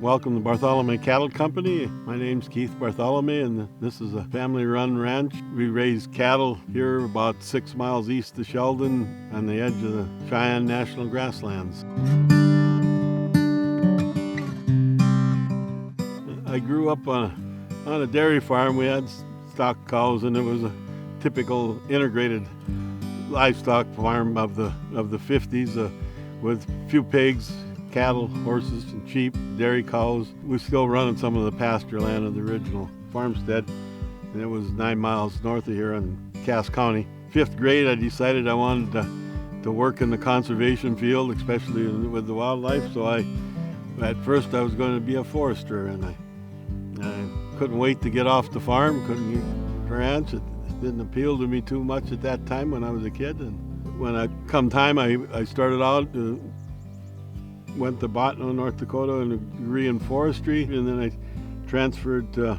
Welcome to Bartholomay Kattle Kompany. My name's Keith Bartholomay, and this is a family-run ranch. We raise cattle here about 6 miles east of Sheldon on the edge of the Sheyenne National Grasslands. I grew up on a dairy farm. We had stock cows, and it was a typical integrated livestock farm of the 50s with a few pigs, cattle, horses, and sheep, dairy cows. We still running some of the pasture land of the original farmstead, and it was 9 miles north of here in Cass County. 5th grade, I decided I wanted to work in the conservation field, especially with the wildlife. So at first I was going to be a forester, and I couldn't wait to get off the farm, couldn't get a ranch. It didn't appeal to me too much at that time when I was a kid. And when I started out, went to Bartholomay, North Dakota, and a degree in forestry, and then I transferred to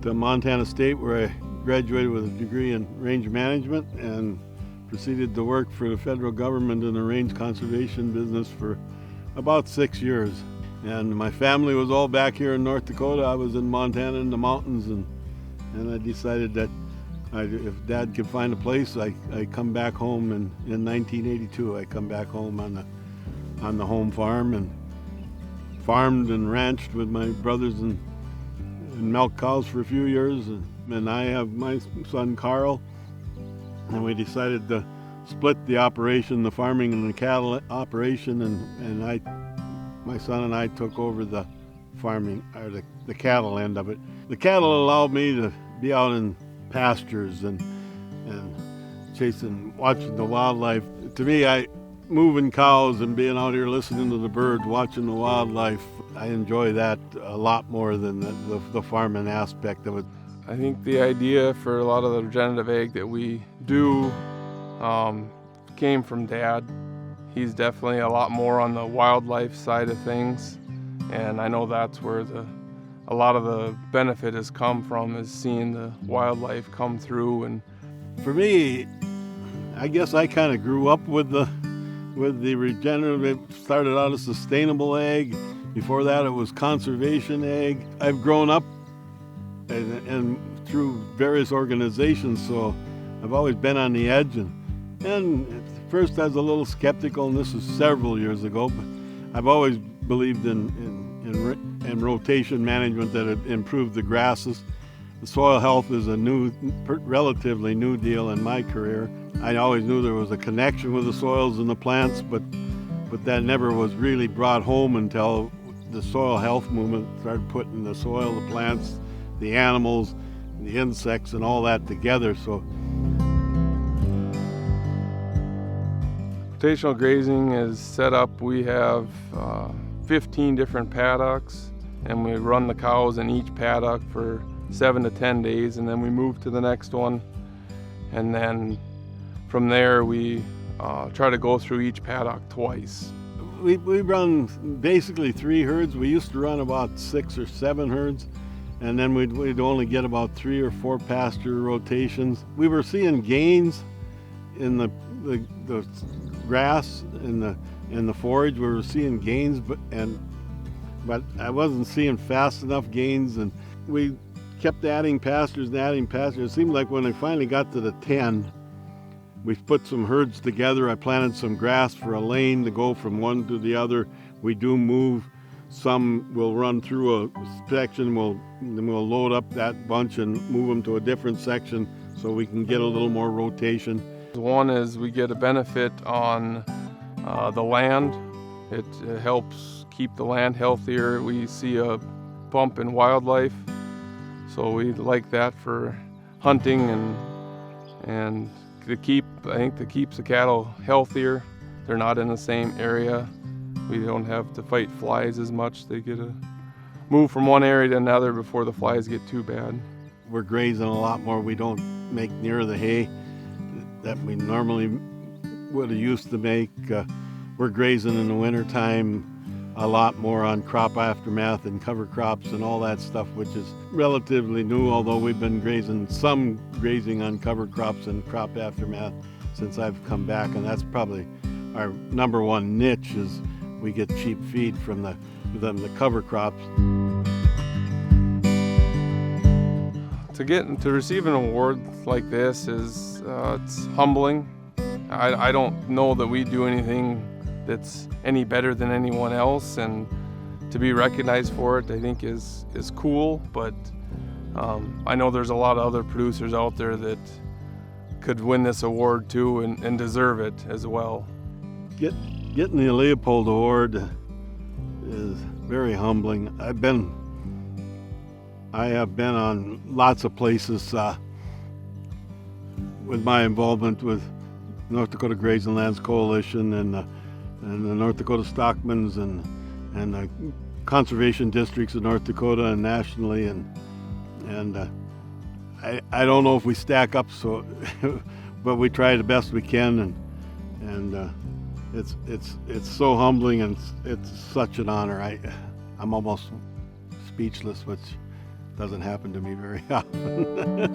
Montana State, where I graduated with a degree in range management and proceeded to work for the federal government in the range conservation business for about 6 years. And my family was all back here in North Dakota. I was in Montana in the mountains, and I decided that if Dad could find a place, I come back home. And in 1982, I come back home on the home farm and farmed and ranched with my brothers and milked cows for a few years. And I have my son Karl, and we decided to split the operation, the farming and the cattle operation, and my son and I took over the farming, or the cattle end of it. The cattle allowed me to be out in pastures and watching the wildlife. To me, moving cows and being out here listening to the birds, watching the wildlife, I enjoy that a lot more than the farming aspect of it. I think the idea for a lot of the regenerative ag that we do came from Dad. He's definitely a lot more on the wildlife side of things, and I know that's where a lot of the benefit has come from, is seeing the wildlife come through. And for me, I guess I kind of grew up with the regenerative. It started out as sustainable ag. Before that, it was conservation ag. I've grown up and through various organizations, so I've always been on the edge. And at first I was a little skeptical, and this was several years ago, but I've always believed in rotation management, that it improved the grasses. The soil health is a relatively new deal in my career. I always knew there was a connection with the soils and the plants, but that never was really brought home until the soil health movement started putting the soil, the plants, the animals, the insects, and all that together. So rotational grazing is set up. We have 15 different paddocks, and we run the cows in each paddock for 7 to 10 days, and then we move to the next one. And then from there, we try to go through each paddock twice. We run basically 3 herds. We used to run about 6 or 7 herds, and then we'd only get about 3 or 4 pasture rotations. We were seeing gains in the grass, in the forage. We were seeing gains, but I wasn't seeing fast enough gains, and we kept adding pastures and adding pastures. It seemed like when I finally got to the 10, we put some herds together. I planted some grass for a lane to go from one to the other. We do move. Some will run through a section. Then we'll load up that bunch and move them to a different section so we can get a little more rotation. One is we get a benefit on the land. It helps keep the land healthier. We see a bump in wildlife, so we like that for hunting and I think that keeps the cattle healthier. They're not in the same area. We don't have to fight flies as much. They get to move from one area to another before the flies get too bad. We're grazing a lot more. We don't make near the hay that we normally would have used to make. We're grazing in the wintertime a lot more on crop aftermath and cover crops and all that stuff, which is relatively new, although we've been some grazing on cover crops and crop aftermath since I've come back, and that's probably our number one niche. Is we get cheap feed from the them the cover crops. To receive an award like this is it's humbling. I don't know that we do anything that's any better than anyone else, and to be recognized for it I think is cool, but I know there's a lot of other producers out there that could win this award too and deserve it as well. Getting the Leopold award is very humbling. I have been on lots of places with my involvement with North Dakota Grazing Lands Coalition and the North Dakota Stockmans and the conservation districts of North Dakota and nationally, and I don't know if we stack up, so but we try the best we can, and it's so humbling, and it's such an honor. I'm almost speechless, which doesn't happen to me very often.